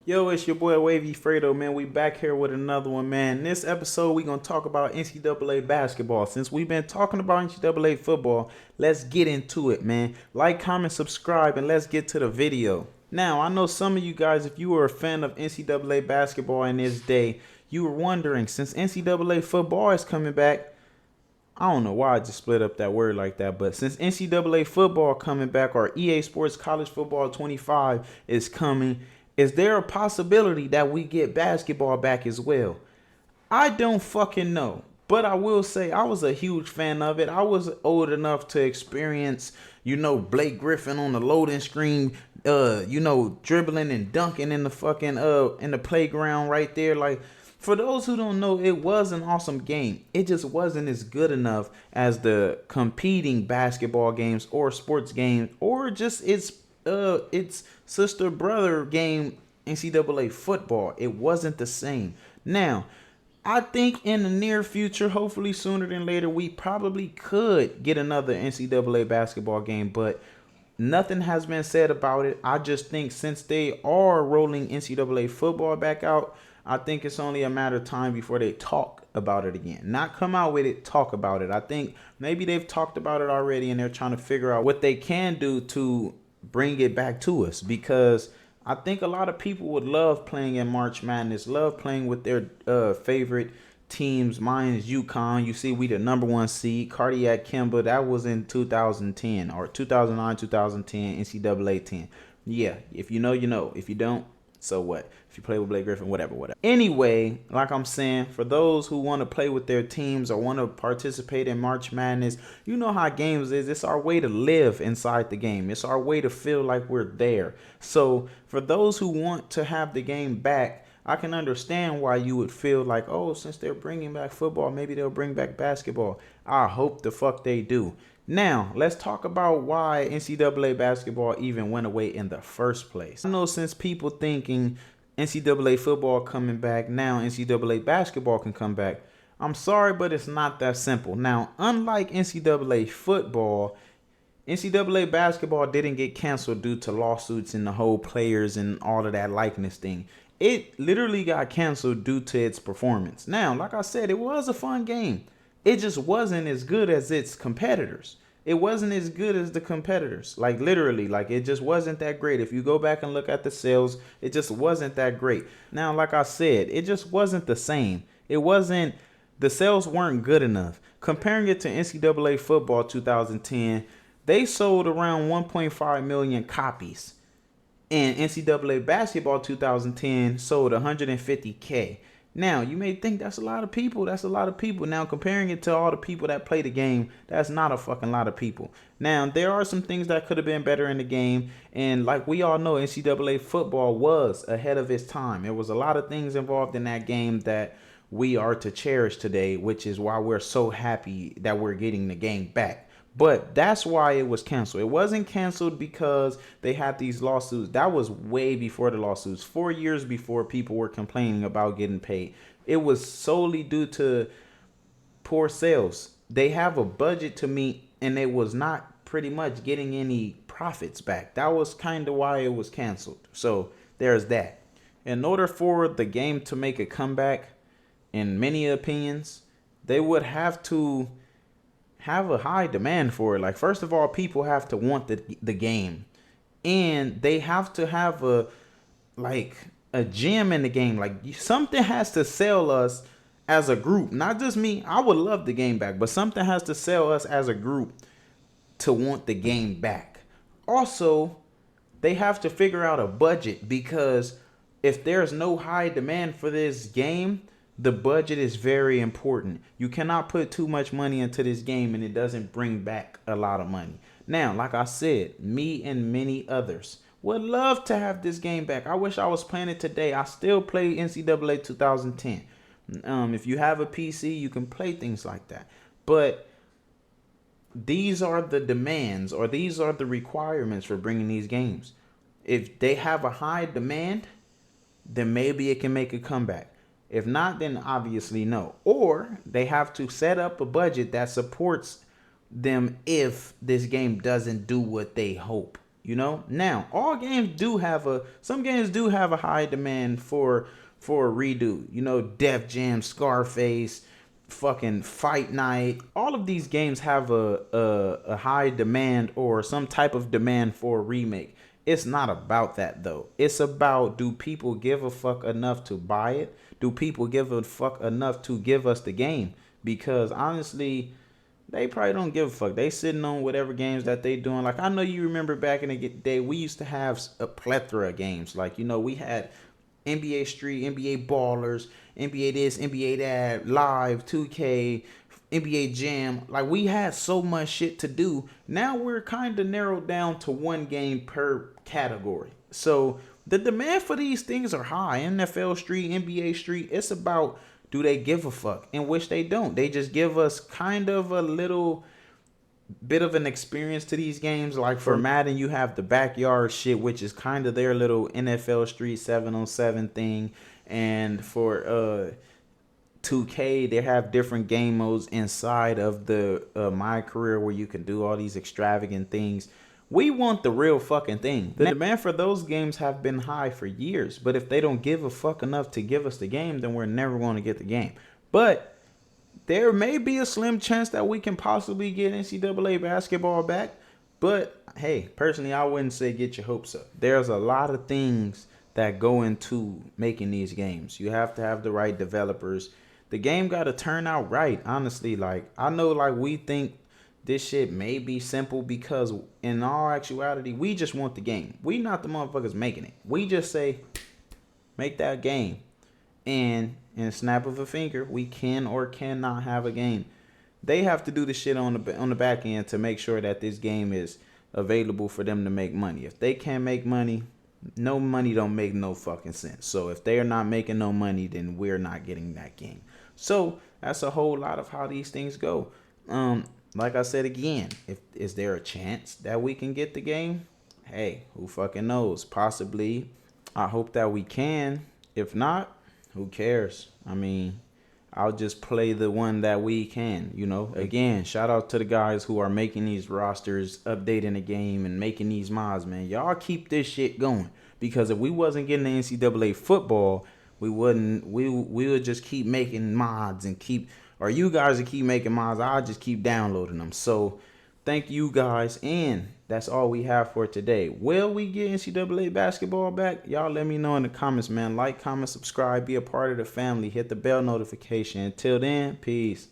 Yo, it's your boy Wavy Fredo, man. We back here with another one, man. In this episode, we gonna talk about NCAA basketball. Since we've been talking about NCAA football, let's get into it, man. Like, comment, subscribe, and let's get to the video. Now, I know some of you guys, if you were a fan of NCAA basketball in this day, you were wondering, since NCAA football is coming back, I don't know why I just split up that word like that, but since NCAA football coming back, or EA Sports College Football 25 is coming, is there a possibility that we get basketball back as well? I don't fucking know. But I will say I was a huge fan of it. I was old enough to experience, Blake Griffin on the loading screen, dribbling and dunking in the fucking in the playground right there. Like, for those who don't know, it was an awesome game. It just wasn't as good enough as the competing basketball games or sports games or just its sister brother game, NCAA football. It wasn't the same. Now, I think in the near future, hopefully sooner than later, we probably could get another NCAA basketball game, but nothing has been said about it. I just think since they are rolling NCAA football back out, I think it's only a matter of time before they talk about it again. Not come out with it, talk about it. I think maybe they've talked about it already and they're trying to figure out what they can do to bring it back to us, because I think a lot of people would love playing in March Madness, love playing with their favorite teams. Mine is UConn. You see, we the number one seed. Cardiac Kimba, that was in 2010 or 2009, 2010, NCAA 10. Yeah, if you know, you know. If you don't, so what? If you play with Blake Griffin, whatever. Anyway, like I'm saying, for those who want to play with their teams or want to participate in March Madness, you know how games is. It's our way to live inside the game. It's our way to feel like we're there. So for those who want to have the game back, I can understand why you would feel like, oh, since they're bringing back football, maybe they'll bring back basketball. I hope the fuck they do. Now, let's talk about why NCAA basketball even went away in the first place. I know since people thinking NCAA football coming back, now NCAA basketball can come back. I'm sorry, but it's not that simple. Now, unlike NCAA football, NCAA basketball didn't get canceled due to lawsuits and the whole players and all of that likeness thing. It literally got canceled due to its performance. Now, like I said, it was a fun game. It just wasn't as good as its competitors. It wasn't as good as the competitors. Like, literally, like, it just wasn't that great. If you go back and look at the sales, it just wasn't that great. Now, like I said, it just wasn't the same. The sales weren't good enough. Comparing it to NCAA football 2010, they sold around 1.5 million copies. And NCAA basketball 2010 sold 150K. Now, you may think that's a lot of people. That's a lot of people. Now, comparing it to all the people that play the game, that's not a fucking lot of people. Now, there are some things that could have been better in the game. And like we all know, NCAA football was ahead of its time. There was a lot of things involved in that game that we are to cherish today, which is why we're so happy that we're getting the game back. But that's why it was canceled. It wasn't canceled because they had these lawsuits. That was way before the lawsuits. 4 years before people were complaining about getting paid. It was solely due to poor sales. They have a budget to meet, and they was not pretty much getting any profits back. That was kind of why it was canceled. So there's that. In order for the game to make a comeback, in many opinions, they would have to have a high demand for it. Like, first of all, people have to want the game, and they have to have a gem in the game. Like, something has to sell us as a group, not just me. I would love the game back, but something has to sell us as a group to want the game back. Also, they have to figure out a budget, because if there's no high demand for this game, the budget is very important. You cannot put too much money into this game and it doesn't bring back a lot of money. Now, like I said, me and many others would love to have this game back. I wish I was playing it today. I still play NCAA 2010. If you have a PC, you can play things like that. But these are the demands, or these are the requirements for bringing these games. If they have a high demand, then maybe it can make a comeback. If not, then obviously no. Or they have to set up a budget that supports them if this game doesn't do what they hope. Now all games do have some games do have a high demand for a redo. Def Jam, Scarface, fucking Fight Night. All of these games have a high demand or some type of demand for a remake. It's not about that though. It's about, do people give a fuck enough to buy it? Do people give a fuck enough to give us the game? Because honestly, they probably don't give a fuck. They sitting on whatever games that they doing. Like, I know you remember back in the day, we used to have a plethora of games. Like, we had NBA Street, NBA Ballers, NBA this, NBA that, Live, 2K, NBA Jam. Like, we had so much shit to do. Now we're kind of narrowed down to one game per category. So the demand for these things are high. NFL Street, NBA Street. It's about, do they give a fuck? In which they don't. They just give us kind of a little bit of an experience to these games. Like for Madden, you have the backyard shit, which is kind of their little NFL Street 7-on-7 thing. And for 2K, they have different game modes inside of the My Career, where you can do all these extravagant things. We want the real fucking thing. The demand for those games have been high for years, but if they don't give a fuck enough to give us the game, then we're never going to get the game. But there may be a slim chance that we can possibly get NCAA basketball back. But hey, personally, I wouldn't say get your hopes up. There's a lot of things that go into making these games. You have to have the right developers. The game got to turn out right, honestly. Like, I know, like, we think this shit may be simple, because in all actuality, we just want the game. We not the motherfuckers making it. We just say, make that game. And in a snap of a finger, we can or cannot have a game. They have to do the shit on the back end to make sure that this game is available for them to make money. If they can't make money, no money don't make no fucking sense. So if they are not making no money, then we're not getting that game. So that's a whole lot of how these things go. Like I said again, is there a chance that we can get the game? Hey, who fucking knows? Possibly. I hope that we can. If not, who cares? I mean, I'll just play the one that we can, Again, shout out to the guys who are making these rosters, updating the game, and making these mods, man. Y'all keep this shit going. Because if we wasn't getting the NCAA football, we would just keep making mods and or you guys would keep making mods. I'll just keep downloading them. So thank you guys. And that's all we have for today. Will we get NCAA basketball back? Y'all let me know in the comments, man. Like, comment, subscribe, be a part of the family. Hit the bell notification. Until then, peace.